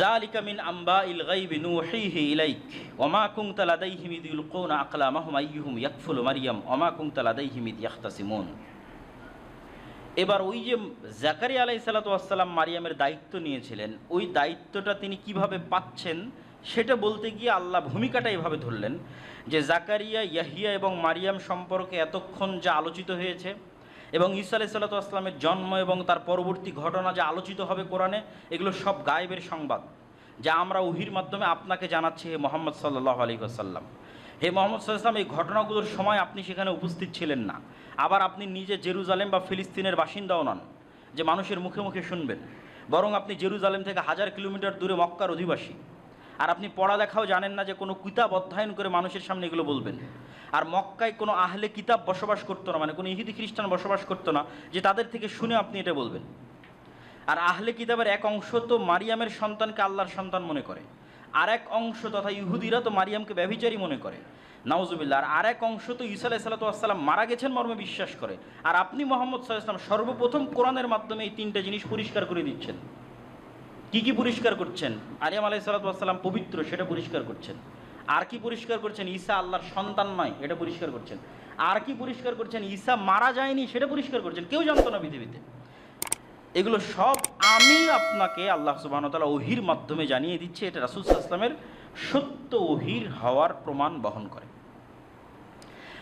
যালিকা মিন আম্বাইল গায়বি নূহিহি ইলাইক ওয়া মা কুনতা লাদাইহিম ইয ইলকুনা আকলামাহুম আইয়ুহুম ইয়াকফুলু মারইয়াম ওয়া মা কুনতা লাদাইহিম ইয ইখতাসিমুন। এবার ওই যে জাকারিয়া আলাইহিস সালাতু ওয়াস সালাম মারিয়ামের দায়িত্ব নিয়েছিলেন, ওই দায়িত্বটা তিনি কিভাবে পাচ্ছেন সেটা বলতে গিয়ে আল্লাহ ভূমিকাটা এভাবে ধরলেন যে জাকারিয়া, ইয়াহিয়া এবং মারিয়াম সম্পর্কে এতক্ষণ যা আলোচিত হয়েছে এবং ঈসা আলাইহিস সালাতু ওয়াস সালামের জন্ম এবং তার পরবর্তী ঘটনা যা আলোচিত হবে কোরআনে, এগুলো সব গায়েবের সংবাদ যা আমরা ওহীর মাধ্যমে আপনাকে জানাচ্ছি হে মুহাম্মদ সাল্লাল্লাহু আলাইহি ওয়াসাল্লাম। হে মুহাম্মদ সাল্লাল্লাহু আলাইহি ওয়াসাল্লাম, এই ঘটনাগুলোর সময় আপনি সেখানে উপস্থিত ছিলেন না। আবার আপনি নিজে জেরুজালেম বা ফিলিস্তিনের বাসিন্দাও নন যে মানুষের মুখে মুখে শুনবেন, বরং আপনি জেরুজালেম থেকে 1000 কিলোমিটার দূরে মক্কার অধিবাসী। আর আপনি পড়ালেখাও জানেন না যে কোনো কিতাব অধ্যয়ন করে মানুষের সামনে এগুলো বলবেন। আর মক্কায় কোনো আহলে কিতাব বসবাস করতো না, মানে কোনো ইহুদি খ্রিস্টান বসবাস করতো না যে তাদের থেকে শুনে আপনি এটা বলবেন। আর আহলে কিতাবের এক অংশ তো মারিয়ামের সন্তানকে আল্লাহর সন্তান মনে করে, আর এক অংশ তথা ইহুদিরা তো মারিয়ামকে ব্যভিচারী মনে করে, নাউজুবিল্লাহ। আর এক অংশ তো ঈসা আলাইহিস সালাতু ওয়াস সালাম মারা গেছেন মর্মে বিশ্বাস করে। আর আপনি মুহাম্মদ সাল্লাল্লাহু আলাইহি ওয়াসাল্লাম সর্বপ্রথম কোরআনের মাধ্যমে এই তিনটা জিনিস পরিষ্কার করে দিচ্ছেন। কি কি পরিষ্কার করছেন? মারিয়াম আলাইহিস সালাতু ওয়াস সালাম পবিত্র, সেটা পরিষ্কার করছেন। আর কি পরিষ্কার করছেন? ঈসা আল্লাহর সন্তান নয়, এটা পরিষ্কার করছেন। আর কি পরিষ্কার করছেন? ঈসা মারা যায়নি, সেটা পরিষ্কার করছেন। কেউ জানতো না পৃথিবীতে। এগুলো সব আমি আপনাকে আল্লাহ সুবহানাহু ওয়া তাআলা ওহীর মাধ্যমে জানিয়ে দিচ্ছে। এটা রাসূল সাল্লাল্লাহু আলাইহি ওয়াসাল্লামের সত্য ওহীর হওয়ার প্রমাণ বহন করে।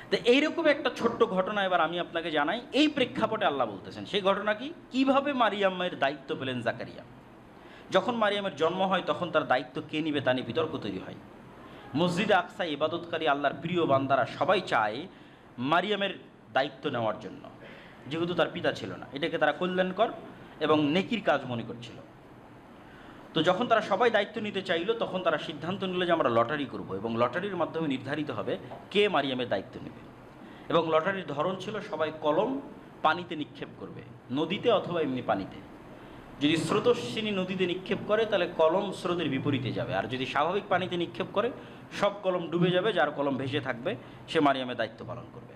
তো এইরকম একটা ছোট্ট ঘটনা এবার আমি আপনাকে জানাই। এই প্রেক্ষাপটে আল্লাহ বলতেছেন সেই ঘটনা কি, কিভাবে মারিয়ামের দায়িত্ব পেলেন জাকারিয়া। যখন মারিয়ামের জন্ম হয় তখন তার দায়িত্ব কে নিবে তা নিয়ে বিতর্ক তৈরি হয়। মসজিদে আকসা ইবাদতকারী আল্লাহর প্রিয় বান্দারা সবাই চায় মারিয়ামের দায়িত্ব নেওয়ার জন্য, যেহেতু তার পিতা ছিল না। এটাকে তারা কল্যাণকর এবং নেকির কাজ মনে করছিল। তো যখন তারা সবাই দায়িত্ব নিতে চাইলো তখন তারা সিদ্ধান্ত নিল যে আমরা লটারি করব এবং লটারির মাধ্যমে নির্ধারিত হবে কে মারিয়ামের দায়িত্ব নেবে। এবং লটারির ধরন ছিল সবাই কলম পানিতে নিক্ষেপ করবে, নদীতে অথবা এমনি পানিতে। যদি স্রোতস্বিনী নদীতে নিক্ষেপ করে তাহলে কলম স্রোতের বিপরীতে যাবে, আর যদি স্বাভাবিক পানিতে নিক্ষেপ করে সব কলম ডুবে যাবে, যার কলম ভেসে থাকবে সে মারিয়ামের দায়িত্ব পালন করবে।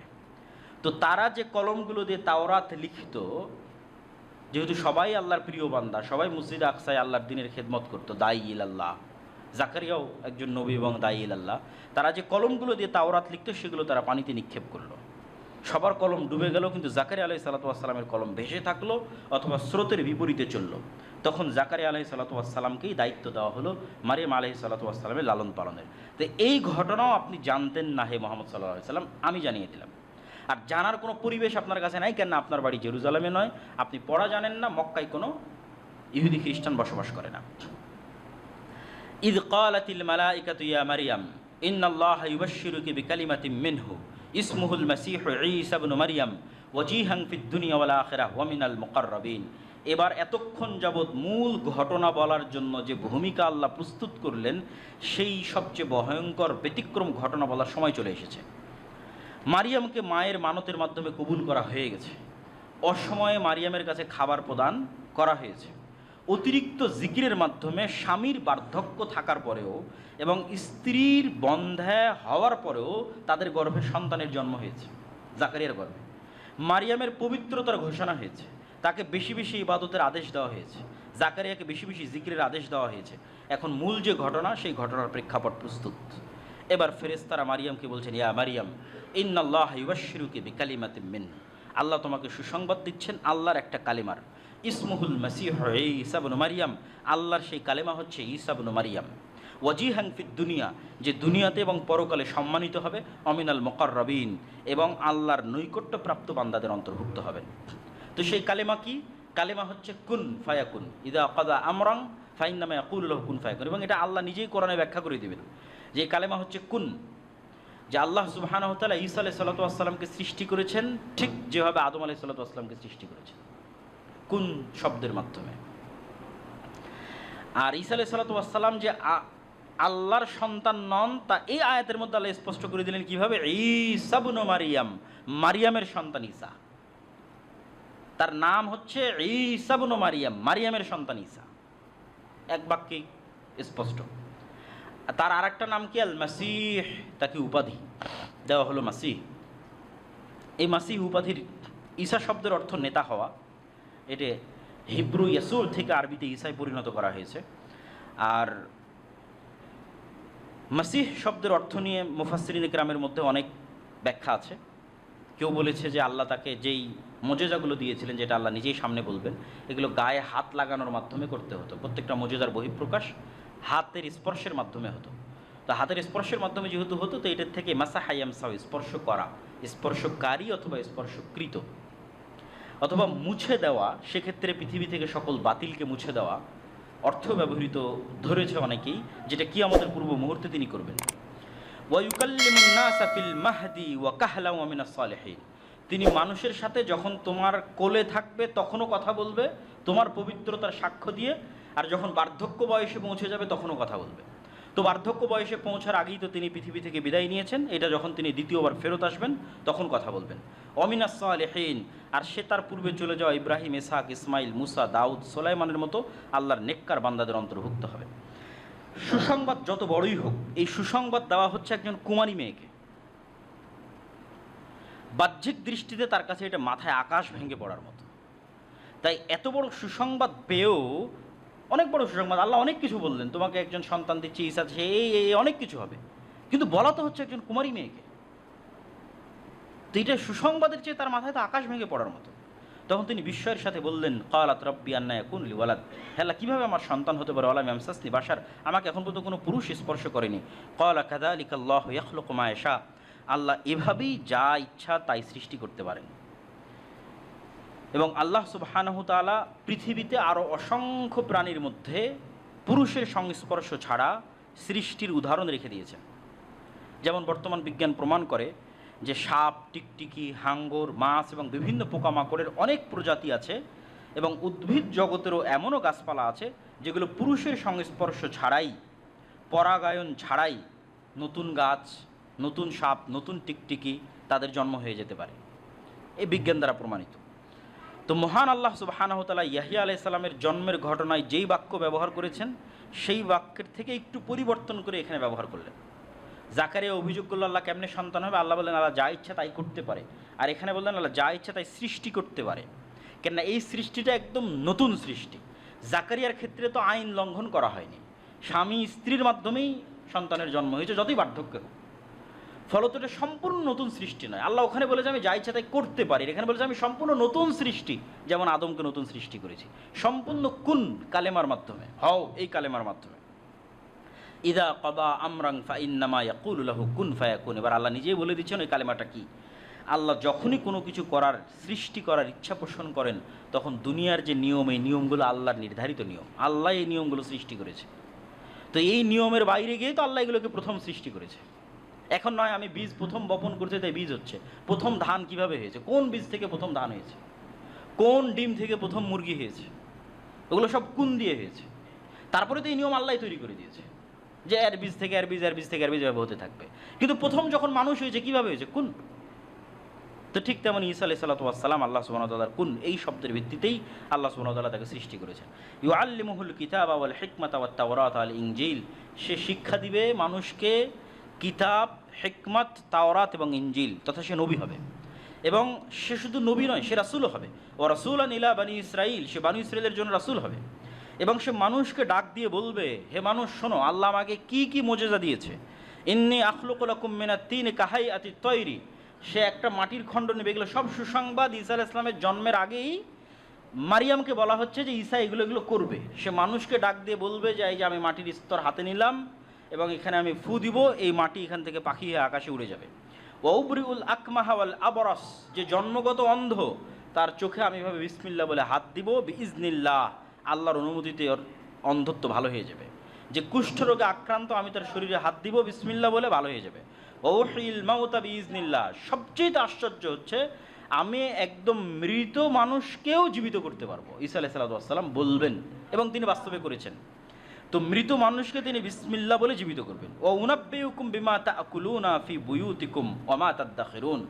তো তারা যে কলমগুলো দিয়ে তাওরাত লিখত, যেহেতু সবাই আল্লাহর প্রিয় বান্দা, সবাই মসজিদে আকসায় আল্লাহর দিনের খেদমত করতো, দায়ী ইলাল্লাহ, জাকারিয়াও একজন নবী এবং দায়ী ইলাল্লাহ, তারা যে কলমগুলো দিয়ে তাওরাত লিখতো সেগুলো তারা পানিতে নিক্ষেপ করলো। সবার কলম ডুবে গেল, কিন্তু জাকারিয়া আলাইহিস সালাতু ওয়াস সালামের কলম ভেসে থাকলো অথবা স্রোতের বিপরীতে চললো। তখন জাকারিয়া আলাইহিস সালাতু ওয়াস সালামকেই দায়িত্ব দেওয়া হলো মারিয়াম আলাইহিস সালাতু ওয়াস সালামের লালন পালনের। তো এই ঘটনাও আপনি জানতেন না হে মুহাম্মদ সাল্লাল্লাহু আলাইহি ওয়াসাল্লাম, আমি জানিয়ে দিলাম। আর জানার কোনো পরিবেশ আপনার কাছে নাই, কেন আপনার বাড়ি জেরুজালেমে নয়, আপনি পড়া জানেন না, মক্কায় কোনো ইহুদি খ্রিস্টান বসবাস করে না। ইয ক্বালাতিল মালাইকাতু ইয়া মারইয়াম ইন্নাল্লাহা ইউবাশশিরুকি বিকালিমাতিন মিনহু ইসমুহুল মাসীহু ঈসা ইবনু মারইয়াম ওয়াজিহান ফিদ দুনিয়া ওয়াল আখিরাহ ওয়া মিনাল মুকাররাবিন। এবার এতক্ষণ যাবৎ মূল ঘটনা বলার জন্য যে ভূমিকা আল্লাহ প্রস্তুত করলেন, সেই সবচেয়ে ভয়ঙ্কর ব্যতিক্রম ঘটনা বলার সময় চলে এসেছে। মারিয়ামকে মায়ের মানতের মাধ্যমে কবুল করা হয়ে গেছে। অসময়ে মারিয়ামের কাছে খাবার প্রদান করা হয়েছে। অতিরিক্ত জিকিরের মাধ্যমে স্বামীর বার্ধক্য থাকার পরেও এবং স্ত্রীর বন্ধ্যা হওয়ার পরেও তাদের গর্ভে সন্তানের জন্ম হয়েছে, জাকারিয়ার গর্ভে। মারিয়ামের পবিত্রতার ঘোষণা হয়েছে, তাকে বেশি বেশি ইবাদতের আদেশ দেওয়া হয়েছে, জাকারিয়াকে বেশি বেশি জিকিরের আদেশ দেওয়া হয়েছে। এখন মূল যে ঘটনা, সেই ঘটনার প্রেক্ষাপট প্রস্তুত। এবার ফেরেশতারা মারিয়ামকে বলছেন, ইয়া মারিয়াম ইন্নাল্লাহা ইউবাশশিরুকি বিকালিমাতিন মিনহু, আল্লাহ তোমাকে সুসংবাদ দিচ্ছেন আল্লাহর একটা কালিমার। ইসমুহুল মাসীহু ঈসা ইবনু মারইয়াম, আল্লাহর সেই কালেমা হচ্ছে ঈসা ইবনু মারইয়াম। ওয়াজিহান ফিদ দুনিয়া, যে দুনিয়াতে এবং পরকালে সম্মানিত হবে, অমিনাল মুকাররাবিন, এবং আল্লাহর নৈকট্যপ্রাপ্ত বান্দাদের অন্তর্ভুক্ত হবেন। তো সেই কালেমা কি? কালেমা হচ্ছে কুন ফায়াকুন, ইদা কাদা আমরান ফাইন্নামা ইয়াকুলু লাহু কুন ফায়াকুন। এবং এটা আল্লাহ নিজেই কোরআনে ব্যাখ্যা করে দিবেন যে কালেমা হচ্ছে কুন, যে আল্লাহ সুবহানাহু ওয়া তাআলা ঈসা আলাইহিস সালাতু ওয়াস সালামকে সৃষ্টি করেছেন ঠিক যেভাবে আদম আলাইহিস সালাতু ওয়াস সালামকে সৃষ্টি করেছেন, কুন শব্দের মাধ্যমে। আর ঈসা আলাইহিস সালাতু ওয়াস সালাম যে আল্লাহর সন্তান নন, তা এই আয়াতের মধ্যে আল্লাহ স্পষ্ট করে দিলেন কিভাবে, ঈসা ইবনু মারইয়াম, মারিয়ামের সন্তান ঈসা। তার নাম হচ্ছে ঈসা ইবনু মারইয়াম, মারিয়ামের সন্তান ঈসা, এক বাক্যে স্পষ্ট। তার আরেকটা নাম কি? আল মাসীহ, তাকে উপাধি দেওয়া হলো মাসীহ। এই মাসীহ উপাধির, ঈসা শব্দের অর্থ নেতা হওয়া, এটা হিব্রু ইয়াসুর থেকে আরবিতে ঈসায় পরিণত করা হয়েছে। আর মাসিহ শব্দের অর্থ নিয়ে মুফাসসিরিন কিরামের মধ্যে অনেক ব্যাখ্যা আছে। কেউ বলেছে যে আল্লাহ তাকে যেই মোজেজাগুলো দিয়েছিলেন, যেটা আল্লাহ নিজেই সামনে বলবেন, এগুলো গায়ে হাত লাগানোর মাধ্যমে করতে হতো। প্রত্যেকটা মোজেজার বহিঃপ্রকাশ হাতের স্পর্শের মাধ্যমে হতো। তো হাতের স্পর্শের মাধ্যমে যেহেতু হতো, তো এটার থেকে মাসাহা ইয়ামসাহু স্পর্শ করা, স্পর্শকারী অথবা স্পর্শকৃত অথবা মুছে দেওয়া, সেক্ষেত্রে পৃথিবী থেকে সকল বাতিলকে মুছে দেওয়া অর্থ ব্যবহৃত ধরেছে অনেকেই, যেটা কিয়ামতের পূর্ব মুহূর্তে তিনি করবেন। ওয়ায়ুকাল্লিমুন নাসা ফিল মাহদি ওয়া কাহলা ওয়া মিনাস সালিহিন, তিনি মানুষের সাথে যখন তোমার কোলে থাকবে তখনও কথা বলবে তোমার পবিত্রতার সাক্ষ্য দিয়ে, আর যখন বার্ধক্য বয়সে পৌঁছে যাবে তখনও কথা বলবে। তো বার্ধক্য বয়সে পৌঁছার আগেই তো তিনি পৃথিবী থেকে বিদায় নিয়েছেন, এটা যখন তিনি দ্বিতীয়বার ফেরত আসবেন তখন কথা বলবেন। অমিনাস সালিহিন, আর সে তার পূর্বে চলে যাওয়া ইব্রাহিম, ইসহাক, ইসমাইল, মুসা, দাউদ, সুলাইমানের মতো আল্লাহর নেককার বান্দাদের অন্তর্ভুক্ত হবে। সুসংবাদ যত বড়ই হোক, এই সুসংবাদ দেওয়া হচ্ছে একজন কুমারী মেয়েকে। বাহ্যিক দৃষ্টিতে তার কাছে এটা মাথায় আকাশ ভেঙে পড়ার মতো। তাই এত বড় সুসংবাদ পেয়েও, অনেক বড় সুসংবাদ, আল্লাহ অনেক কিছু বললেন, তোমাকে একজন সন্তান দিচ্ছে, ঈসা আছে, এই অনেক কিছু হবে, কিন্তু বলা তো হচ্ছে একজন কুমারী মেয়েকে। তো এটা সুসংবাদের চেয়ে তার মাথায় তো আকাশ ভেঙে পড়ার মতো। তখন তিনি বিস্ময়ের সাথে বললেন, ক্বালাত রাব্বি আন্না ইয়াকুনু লি ওয়ালাদ, হে আল্লাহ, কীভাবে আমার সন্তান হতে পারে, ওয়ালাম ইয়ামসাসনি বাশার, আমাকে এখন পর্যন্ত কোনো পুরুষ স্পর্শ করেনি। ক্বালা কাযালিকা আল্লাহু ইয়াখলুকু মা ইয়াশা, আল্লাহ এভাবেই যা ইচ্ছা তাই সৃষ্টি করতে পারেন। এবং আল্লাহ সুবহানাহু তাআলা পৃথিবীতে আরও অসংখ্য প্রাণীর মধ্যে পুরুষের সংস্পর্শ ছাড়া সৃষ্টির উদাহরণ রেখে দিয়েছেন। যেমন বর্তমান বিজ্ঞান প্রমাণ করে যে সাপ, টিকটিকি, হাঙ্গর, মাছ এবং বিভিন্ন পোকামাকড়ের অনেক প্রজাতি আছে, এবং উদ্ভিদ জগতেরও এমনও গাছপালা আছে যেগুলো পুরুষের সংস্পর্শ ছাড়াই, পরাগায়ন ছাড়াই নতুন গাছ, নতুন সাপ, নতুন টিকটিকি তাদের জন্ম হয়ে যেতে পারে। এই বিজ্ঞান দ্বারা প্রমাণিত। তো মহান আল্লাহ সুবহানাহু ওয়া তাআলা ইয়াহইয়া আলাইহিস সালামের জন্মের ঘটনায় যেই বাক্য ব্যবহার করেছেন, সেই বাক্যের থেকে একটু পরিবর্তন করে এখানে ব্যবহার করলেন। জাকারিয়া অভিযোগ করল, আল্লাহ কেমনে সন্তান হবে? আল্লাহ বললেন, আল্লাহ যা ইচ্ছা তাই করতে পারে। আর এখানে বললেন, আল্লাহ যা ইচ্ছা তাই সৃষ্টি করতে পারে। কেননা এই সৃষ্টিটা একদম নতুন সৃষ্টি। জাকারিয়ার ক্ষেত্রে তো আইন লঙ্ঘন করা হয়নি, স্বামী স্ত্রীর মাধ্যমেই সন্তানের জন্ম হয়েছে, যতই বার্ধক্য হোক। ফলত এটা সম্পূর্ণ নতুন সৃষ্টি নয়। আল্লাহ ওখানে বলে যে আমি যা ইচ্ছা তাই করতে পারি, এখানে বলে যে আমি সম্পূর্ণ নতুন সৃষ্টি, যেমন আদমকে নতুন সৃষ্টি করেছি, সম্পূর্ণ কুন কালেমার মাধ্যমে, হও এই কালেমার মাধ্যমে। ইদা কদা আমরান ফাইন্নামা ইয়াকুলু লাহু কুন ফায়াকুন। এবার আল্লাহ নিজেই বলে দিচ্ছেন ওই কালেমাটা কি। আল্লাহ যখনই কোনো কিছু করার, সৃষ্টি করার ইচ্ছা পোষণ করেন, তখন দুনিয়ার যে নিয়ম, এই নিয়মগুলো আল্লাহর নির্ধারিত নিয়ম, আল্লাহ এই নিয়মগুলো সৃষ্টি করেছে। তো এই নিয়মের বাইরে গিয়ে তো আল্লাহ এগুলোকে প্রথম সৃষ্টি করেছে। এখন নয় আমি বীজ প্রথম বপন করতে, তাই বীজ হচ্ছে। প্রথম ধান কিভাবে হয়েছে, কোন বীজ থেকে প্রথম ধান হয়েছে, কোন ডিম থেকে প্রথম মুরগি হয়েছে, ওগুলো সব কোন দিয়ে হয়েছে। তারপরে তো এই নিয়ম আল্লাহ তৈরি করে দিয়েছে যে এর বীজ থেকে এর বীজ, এর বীজ থেকে এর বীজ এভাবে হতে থাকবে। কিন্তু প্রথম যখন মানুষ হয়েছে কিভাবে হয়েছে, কোন। তো ঠিক তেমন ঈসা আলাইহিস সালাতু ওয়াস সালাম আল্লাহ সুবহানাহু ওয়া তাআলার কুন, এই শব্দের ভিত্তিতেই আল্লাহ সুবহানাহু ওয়া তাআলা তাকে সৃষ্টি করেছেন। ইউআল্লিমুহুল কিতাবা ওয়াল হিকমাতা ওয়াত তাওরাত ওয়াল ইনজিল, সে শিক্ষা দিবে মানুষকে কিতাব, হিকমত, তাওরাত এবং ইনজিল, তথা সে নবী হবে। এবং সে শুধু নবী নয়, সে রাসূলও হবে। ওয়া রাসূলান ইলা বানি ইসরাঈল, সে বানি ইসরাঈলের জন্য রাসূল হবে। এবং সে মানুষকে ডাক দিয়ে বলবে, হে মানুষ শোনো, আল্লাহ আমাকে কি কি মোজেজা দিয়েছে। ইন্নী আখলুকু লাকুম মিনাত তিন কাহাইয়াতিত তৈরি, সে একটা মাটির খণ্ড নেবে। এগুলো সব সুসংবাদ ঈসা আলাইহিস সালামের জন্মের আগেই মারিয়ামকে বলা হচ্ছে যে ঈসা এগুলো করবে। সে মানুষকে ডাক দিয়ে বলবে যে এই যে আমি মাটির স্তর হাতে নিলাম এবং এখানে আমি ফু দিব, এই মাটি এখান থেকে পাখি হয়ে আকাশে উড়ে যাবে। ওয়াউবরিউল আকমাহা ওয়াল আবরাস, যে জন্মগত অন্ধ তার চোখে আমি এভাবে বিসমিল্লাহ বলে হাত দিব, বিইজনিল্লাহ, আল্লাহর অনুমতিতে ওর অন্ধত্ব ভালো হয়ে যাবে। যে কুষ্ঠরোগে আক্রান্ত, আমি তার শরীরে হাত দিব বিসমিল্লাহ বলে, ভালো হয়ে যাবে। ওয়াউহিল মাউতা বিইজনিল্লাহ, সবচেয়ে আশ্চর্য হচ্ছে আমি একদম মৃত মানুষকেও জীবিত করতে পারবো। ঈসা আলাইহিস সালাতু ওয়াস সালাম বলবেন, এবং তিনি বাস্তবে করেছেন। তো মৃত মানুষকে তিনি বিসমিল্লাহ বলে জীবিত করবেন। ও উনাব্বিউকুম বিমা তাকুলুনা ফি বুয়ুতিকুম ওয়া মা তাদাখিরুন,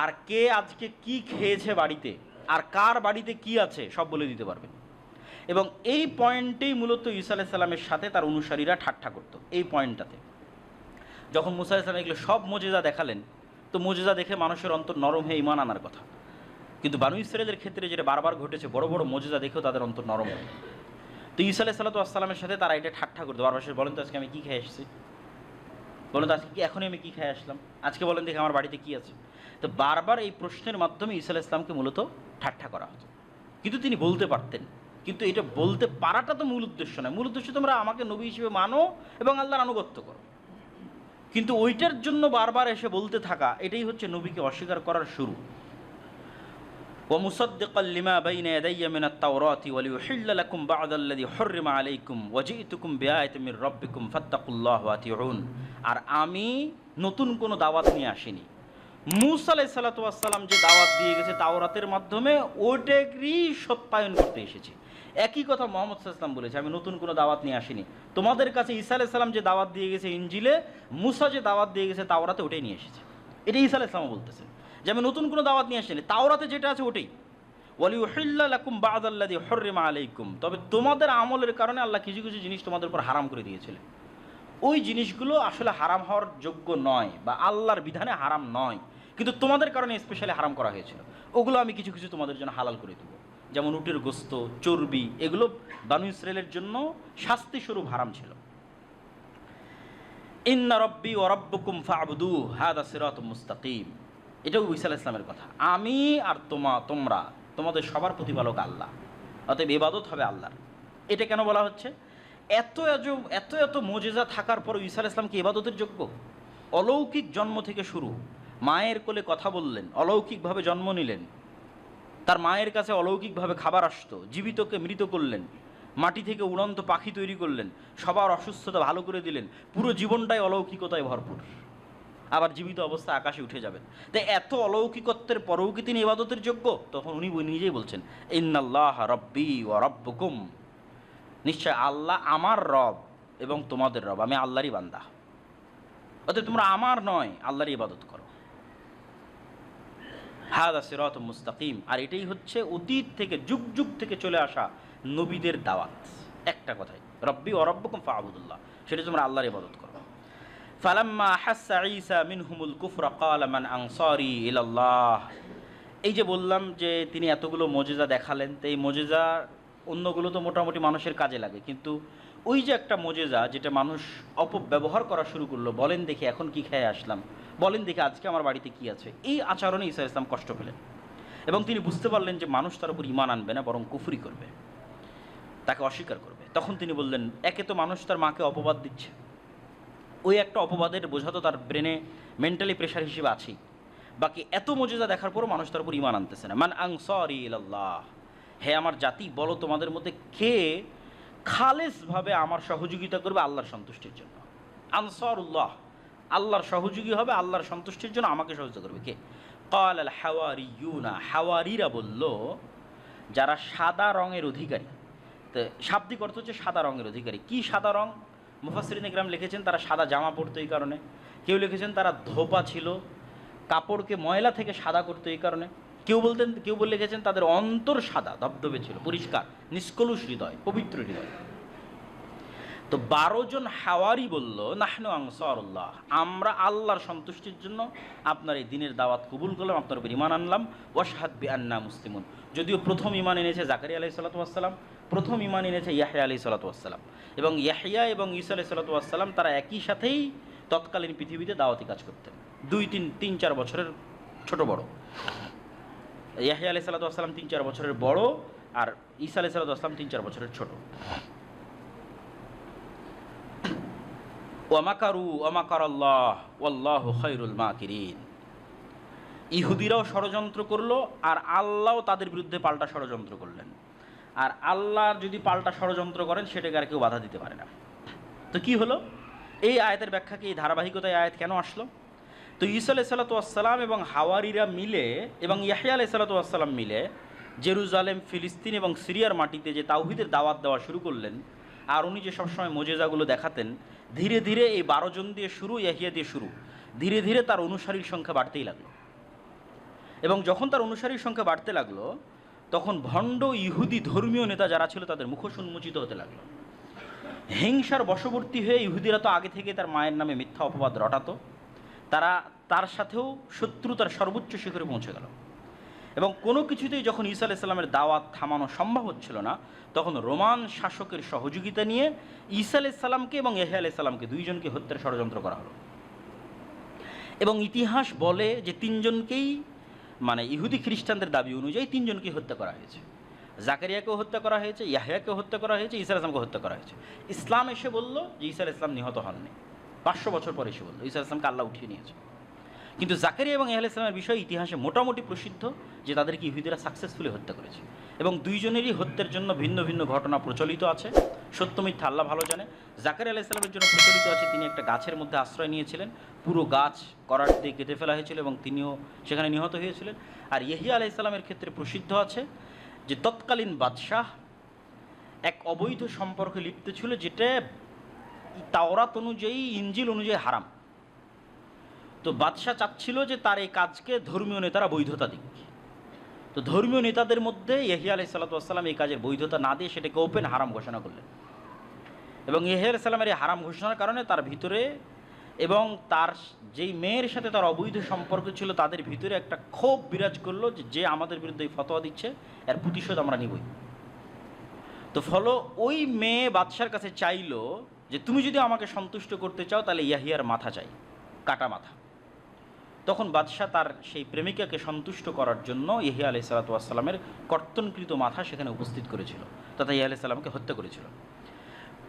আর কে আজকে কি খেয়েছে বাড়িতে, আর কার বাড়িতে কি আছে সব বলে দিতে পারবেন। এবং এই পয়েন্টেই মূলত ঈসা আলাইহিস সালামের সাথে তার অনুসারীরা ঠাট্টা করত। এই পয়েন্টটাতে যখন মুসা আলাইহিস সালাম এগুলো সব মুজিজা দেখালেন, তো মুজিজা দেখে মানুষের অন্তর নরম হয়ে ঈমান আনার কথা। কিন্তু বানু ইসরাঈলের ক্ষেত্রে যেটা বারবার ঘটেছে, বড় বড় মুজিজা দেখেও তাদের অন্তর নরম হয়। তো ঈসা আলাইহিস সালামের সাথে তারা এটা ঠাট্টা করতো, বারবার বলেন তো আজকে আমি কী খেয়ে এসেছি, বলেন তো আজকে কি এখনই আমি কী খেয়ে আসলাম, আজকে বলেন দেখি আমার বাড়িতে কী আছে। তো বারবার এই প্রশ্নের মাধ্যমে ঈসা আলাইহিস সালামকে মূলত ঠাট্টা করা হতো, কিন্তু তিনি বলতে পারতেন। কিন্তু এটা বলতে পারাটা তো মূল উদ্দেশ্য নয়, মূল উদ্দেশ্য তোমরা আমাকে নবী হিসেবে মানো এবং আল্লাহর আনুগত্য করো। কিন্তু ওইটার জন্য বারবার এসে বলতে থাকা, এটাই হচ্ছে নবীকে অস্বীকার করার শুরু। ومصدقا لما بين يدي من التوراة وليحل لكم بعض الذي حرم عليكم وجئتكم بآية من ربكم فاتقوا الله وأطيعون। আর আমি নতুন কোনো দাওয়াত নিয়ে আসিনি, মূসা আলাইহিস সালাতু ওয়াস সালাম যে দাওয়াত দিয়ে গেছে তাওরাতের মাধ্যমে ওটারই সত্যায়ন করতে এসেছি। একই কথা মুহাম্মদ সাল্লাল্লাহু আলাইহি ওয়াসাল্লাম বলেছে, আমি নতুন কোনো দাওয়াত নিয়ে আসিনি। তোমাদের কাছে ঈসা আলাইহিস সালাম যে দাওয়াত দিয়ে গেছে ইনজিলে, মূসা যে দাওয়াত দিয়ে গেছে তাওরাতে, ওটাই নিয়ে এসেছে। এটা ঈসা আলাইহিস সালাম বলতেছে যে আমি নতুন কোনো দাওয়াত নিয়ে আসিনি, তাওরাতে যেটা আছে ওটাই। ওয়ালিউহিল্লা লাকুম বা'দাল্লাযী হুররিমা আলাইকুম, তবে তোমাদের আমলের কারণে আল্লাহ কিছু কিছু জিনিস তোমাদের উপর হারাম করে দিয়েছিলেন। ওই জিনিসগুলো আসলে হারাম হওয়ার যোগ্য নয় বা আল্লাহর বিধানে হারাম নয়, কিন্তু তোমাদের কারণে স্পেশালি হারাম করা হয়েছিল। ওগুলো আমি কিছু কিছু তোমাদের জন্য হালাল করে দেবো, যেমন উটের গোস্ত, চর্বি, এগুলো বানু ইসরাইলের জন্য শাস্তিস্বরূপ হারাম ছিল। ইন্না রব্বি ওয়া রব্বুকুম ফা'বুদুহু হাযা সিরাতুম মুস্তাকিম, এটাও ঈসা আলাইহিস সালামের কথা। আমি আর তোমরা তোমাদের সবার প্রতিপালক আল্লাহ, অতএব ইবাদত হবে আল্লাহর। এটা কেন বলা হচ্ছে? এত এত এত মুজিজা থাকার পর ঈসা আলাইহিস সালাম কি ইবাদতের যোগ্য? অলৌকিক জন্ম থেকে শুরু, মায়ের কোলে কথা বললেন, অলৌকিকভাবে জন্ম নিলেন, তার মায়ের কাছে অলৌকিকভাবে খাবার আসতো, জীবিতকে মৃত করলেন, মাটি থেকে উড়ন্ত পাখি তৈরি করলেন, সবার অসুস্থতা ভালো করে দিলেন, পুরো জীবনটাই অলৌকিকতায় ভরপুর। আবার জীবিত অবস্থায় আকাশে উঠে যাবেন। তাই এত অলৌকিকত্বের পরেও কি তিনি ইবাদতের যোগ্য? তখন উনি নিজেই বলছেন, ইন্নাল্লাহ রব্বি ওয়া রব্বুকুম, নিশ্চয় আল্লাহ আমার রব এবং তোমাদের রব, আমি আল্লাহরই বান্দা। অতএব তোমরা আমার নয়, আল্লাহরই ইবাদত করো। হাযা সিরাতুম মুস্তাকিম, আর এটাই হচ্ছে অতীত থেকে যুগ যুগ থেকে চলে আসা নবীদের দাওয়াত। একটা কথাই, রব্বি ওয়া রব্বুকুম ফা'বুদুল্লাহ, সেটা তোমরা আল্লাহর ইবাদত করো। ফালাম্মা হাসসা ঈসা মিনহুমুল কুফরা ক্বালা মান আনসারি ইলাল্লাহ, এই যে বললাম যে তিনি এতগুলো মুজিজা দেখালেন, তো এই মুজিজা অন্যগুলো তো মোটামুটি মানুষের কাজে লাগে, কিন্তু ওই যে একটা মুজিজা যেটা মানুষ অপব্যবহার করা শুরু করলো, বলেন দেখি এখন কি খেয়ে আসলাম, বলেন দেখি আজকে আমার বাড়িতে কি আছে, এই আচরণে ঈসা ইসলাম কষ্ট পেলেন এবং তিনি বুঝতে পারলেন যে মানুষ তার উপর ঈমান আনবে না, বরং কুফরি করবে, তাকে অস্বীকার করবে। তখন তিনি বললেন, একে তো মানুষ তার মাকে অপবাদ দিচ্ছে, ওই একটা অপবাদের বোঝা তো তার ব্রেনে মেন্টালি প্রেশার হিসেবে আছেই, বাকি এত মুজিজা দেখার পরও মানুষ তার উপর ঈমান আনতেছে না। মান আনসারি ইলাল্লাহ, হে আমার জাতি, বলো তোমাদের মধ্যে কে খালেসভাবে আমার সহযোগিতা করবে আল্লাহর সন্তুষ্টির জন্য। আনসারুল্লাহ, আল্লাহর সহযোগী হবে, আল্লাহর সন্তুষ্টির জন্য আমাকে সহযোগিতা করবে কে? ক্বাল আল হাওয়ারিয়ুনা, হাওয়ারিরা বলল, যারা সাদা রঙের অধিকারী। তো শাব্দিক অর্থ হচ্ছে সাদা রঙের অধিকারী। কি সাদা রং? মুফাসসিরিন ইকরাম লিখেছেন তারা সাদা জামা পরতো এই কারণে, কেউ লিখেছেন তারা ধোপা ছিল, কাপড়কে ময়লা থেকে সাদা করতো এই কারণে, কেউ লিখেছেন তাদের অন্তর সাদা ধবধবে ছিল, পরিষ্কার, নিষ্কলুষ হৃদয়, পবিত্র হৃদয়। তো 12 জন হাওয়ারি বলল, নাহনু আনসারুল্লাহ, আমরা আল্লাহর সন্তুষ্টির জন্য আপনার এই দিনের দাওয়াত কবুল করলাম, আপনার উপর ঈমান আনলাম। ওয়াশহাদ বিআন্না মুসলিমুন, যদিও প্রথম ঈমান এনেছে জাকারিয়া আলাইহিস সালাতু ওয়াস সালাম, প্রথম ঈমান এনেছে ইয়াহইয়া আলাইহিস সালাতু ওয়াস সালাম, এবং ইয়াহইয়া এবং ঈসা আলাইহিস সালাতু ওয়াস সালাম তারা একই সাথেই তৎকালীন পৃথিবীতে দাওয়াতি কাজ করতেন, 2-3-4 বছরের ছোট বড়। ইয়াহইয়া আলাইহিস সালাতু ওয়াস সালাম 3-4 বছরের বড়, আর ঈসা আলাইহিস সালাতু ওয়াস সালাম 3-4 বছরের ছোট। ওয়ামাকারু ওয়ামাকারাল্লাহ ওয়াল্লাহু খায়রুল মাকিরিন, ইহুদিরাও ষড়যন্ত্র করলো আর আল্লাহও তাদের বিরুদ্ধে পাল্টা ষড়যন্ত্র করলেন। আর আল্লাহ যদি পাল্টা ষড়যন্ত্র করেন সেটাকে আর কেউ বাধা দিতে পারে না। তো কি হলো? এই আয়াতের ব্যাখ্যা কি, এই ধারাবাহিকতায় আয়াত কেন আসলো? তো ঈসা আলাইহিস সালাতু ওয়াস সালাম এবং হাওয়ারিরা মিলে এবং ইয়াহইয়া আলাইহিস সালাতু ওয়াস সালাম মিলে জেরুজালেম, ফিলিস্তিন এবং সিরিয়ার মাটিতে যে তাওহীদের দাওয়াত দেওয়া শুরু করলেন, আর উনি যে সবসময় মুজিজাগুলো দেখাতেন, ধীরে ধীরে এই 12 জন দিয়ে শুরু, ইয়াহইয়া দিয়ে শুরু, ধীরে ধীরে তার অনুসারীর সংখ্যা বাড়তেই লাগলো। এবং যখন তার অনুসারীর সংখ্যা বাড়তে লাগলো, তখন ভণ্ড ইহুদি ধর্মীয় নেতা যারা ছিল তাদের মুখোশ উন্মোচিত হতে লাগলো। হিংসার বশবর্তী হয়ে ইহুদিরা তো আগে থেকে তার মায়ের নামে মিথ্যা অপবাদ রটাতো, তারা তার সাথেও শত্রুতার সর্বোচ্চ শিখরে পৌঁছে গেল। এবং কোনো কিছুতেই যখন ঈসা আলাইহিস সালামের দাওয়াত থামানো সম্ভব হচ্ছিল না, তখন রোমান শাসকের সহযোগিতা নিয়ে ঈসা আলাইহিস সালামকে এবং ইয়াহইয়া আলাইহিস সালামকে দুইজনকে হত্যার ষড়যন্ত্র করা হলো। এবং ইতিহাস বলে যে তিনজনকেই, মানে ইহুদি খ্রিস্টানদের দাবি অনুযায়ী তিনজনকেই হত্যা করা হয়েছে। জাকারিয়াকেও হত্যা করা হয়েছে, ইয়াহইয়াকেও হত্যা করা হয়েছে, ঈসা আলাইহিস সালামকে হত্যা করা হয়েছে। ইসলাম এসে বলল যে ঈসা আলাইহিস সালাম নিহত হননি, 500 বছর পরে এসে বলল ঈসা আলাইহিস সালামকে আল্লাহ উঠিয়ে নিয়েছে। কিন্তু জাকারিয়া এবং ইয়াহইয়া আলাইহিস সালামের বিষয়ে ইতিহাসে মোটামুটি প্রসিদ্ধ যে তাদেরকে ইহুদিরা সাকসেসফুলি হত্যা করেছে। এবং দুইজনেরই হত্যার জন্য ভিন্ন ভিন্ন ঘটনা প্রচলিত আছে, সত্য মিথ্যা আল্লাহ ভালো জানে। জাকারিয়া আলাইহিস সালামের জন্য প্রচলিত আছে তিনি একটা গাছের মধ্যে আশ্রয় নিয়েছিলেন, পুরো গাছ করাত দিয়ে কেটে ফেলা হয়েছিল এবং তিনিও সেখানে নিহত হয়েছিলেন। আর ইয়াহইয়া আলাইহিস সালামের ক্ষেত্রে প্রসিদ্ধ আছে যে তৎকালীন বাদশাহ এক অবৈধ সম্পর্কে লিপ্ত ছিল, যেটা তাওরাত অনুযায়ী, ইনজিল অনুযায়ী হারাম। তো বাদশাহ চাচ্ছিল যে তার এই কাজকে ধর্মীয় নেতারা বৈধতা দিক। তো ধর্মীয় নেতাদের মধ্যে ইয়াহইয়া আলাইহিস সালাম এই কাজের বৈধতা না দিয়ে সেটাকে ওপেন হারাম ঘোষণা করলেন। এবং ইয়াহইয়া আলাইহিস সালামের এই হারাম ঘোষণার কারণে তার ভিতরে এবং তার যেই মেয়ের সাথে তার অবৈধ সম্পর্ক ছিল তাদের ভিতরে একটা ক্ষোভ বিরাজ করলো যে আমাদের বিরুদ্ধে এই ফতোয়া দিচ্ছে, এর প্রতিশোধ আমরা নিবই। তো ফলো ওই মেয়ে বাদশার কাছে চাইলো যে তুমি যদি আমাকে সন্তুষ্ট করতে চাও তাহলে ইয়াহইয়ার মাথা চাই, কাটা মাথা। তখন বাদশাহ তার সেই প্রেমিকাকে সন্তুষ্ট করার জন্য ইয়াহইয়া আলাইহিস সালামের কর্তনকৃত মাথা সেখানে উপস্থিত করেছিল, তথা ইয়াহইয়া আলাইহিস সালামকে হত্যা করেছিল।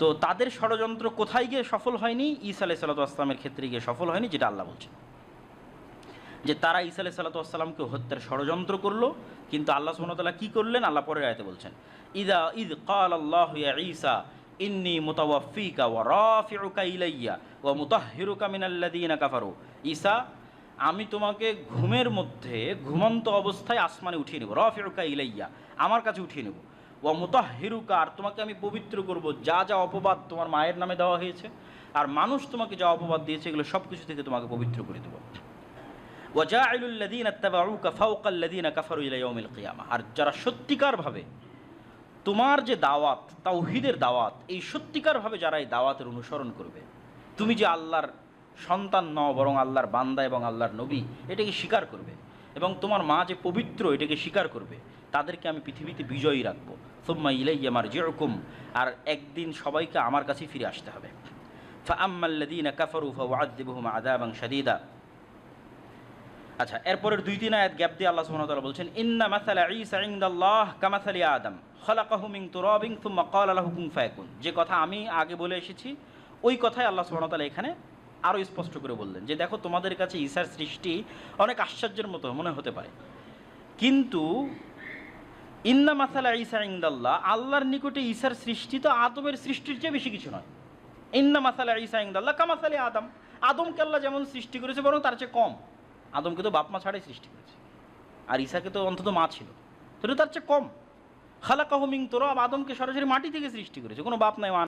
তো তাদের ষড়যন্ত্র কোথায় গিয়ে সফল হয়নি? ঈসা আলাইহিস সালামের ক্ষেত্রে গিয়ে সফল হয়নি, যেটা আল্লাহ বলছে যে তারা ঈসা আলাইহিস সালামকে হত্যার ষড়যন্ত্র করলো। কিন্তু আল্লাহ সুবহানাহু ওয়া তাআলা কী করলেন? আল্লাহ পরের আয়াতে বলছেন, ইদ ক্বালাল্লাহু ইয়া ঈসা ইন্নী মুতাওয়াফফিকা ওয়া রাফিউকা ইলাইয়া ওয়া মুতাহহিরুকা মিনাল্লাযীনা কাফারু। ঈসা, আমি তোমাকে ঘুমের মধ্যে ঘুমন্ত অবস্থায় আসমানে উঠিয়ে নেব, রাফিউকা ইলাইয়া, আমার কাছে উঠিয়ে নেব, ওয়া মুতাহহিরুকা, আর তোমাকে আমি পবিত্র করব, যা যা অপবাদ তোমার মায়ের নামে দেওয়া হয়েছে আর মানুষ তোমাকে যা অপবাদ দিয়েছে এগুলো সব কিছু থেকে তোমাকে পবিত্র করে দেব। ওয়া জাইলুল লাযীনা ইত্তাবাউকা ফাওকা আল্লাযীনা কাফারু ইলা ইয়াউমিল কিয়ামা, আর যারা সত্যিকারভাবে তোমার যে দাওয়াত, তাওহীদের দাওয়াত, এই সত্যিকারভাবে যারা এই দাওয়াতের অনুসরণ করবে, তুমি যে আল্লাহর সন্তান নও বরং আল্লাহর বান্দা এবং আল্লাহর নবী, এটাকে স্বীকার করবে, এবং তোমার মা যে পবিত্র এটাকে স্বীকার করবে, তাদেরকে আমি পৃথিবীতে বিজয়ী রাখবো। সুম্মা ইলাইয়া মারজিউকুম, আর একদিন সবাইকে আমার কাছেই ফিরে আসতে হবে। ফাআম্মাল্লাযীনা কাফারু ফাউআযযিবুহুম আযাবান শাদীদা। আচ্ছা, এরপরের 2-3 আয়াত গ্যাপ দিয়ে আল্লাহ সুবহানাহু ওয়া তাআলা বলছেন, ইন্না মাসালা ঈসা ইনদাল্লাহ কামাসালি আদম খালাকাহু মিন তুরাবিন সুম্মা ক্বালা লাহু কুন ফায়াকুন। যে কথা আমি আগে বলে এসেছি ওই কথাই আল্লাহ সুবহানাহু ওয়া তাআলা এখানে আরও স্পষ্ট করে বললেন যে দেখো, তোমাদের কাছে ঈসার সৃষ্টি অনেক আশ্চর্যের মতো মনে হতে পারে, কিন্তু ইন্না মাসালা ঈসা ইনদাল্লাহ, আল্লাহর নিকটে ঈসার সৃষ্টি তো আদমের সৃষ্টির চেয়ে বেশি কিছু নয়। ইন্না মাসালা ঈসা ইনদাল্লাহ কামাসালি আদম, আদমকে আল্লাহ যেমন সৃষ্টি করেছে বরং তার চেয়ে কম। আদমকে তো বাপ মা ছাড়াই সৃষ্টি করেছে, আর ঈসাকে তো অন্তত মা ছিল, সেটা তার চেয়ে কম। খালাকাহু মিন তুরাব, আদমকে সরাসরি মাটি থেকে সৃষ্টি করেছে, কোনো বাপ নাই মা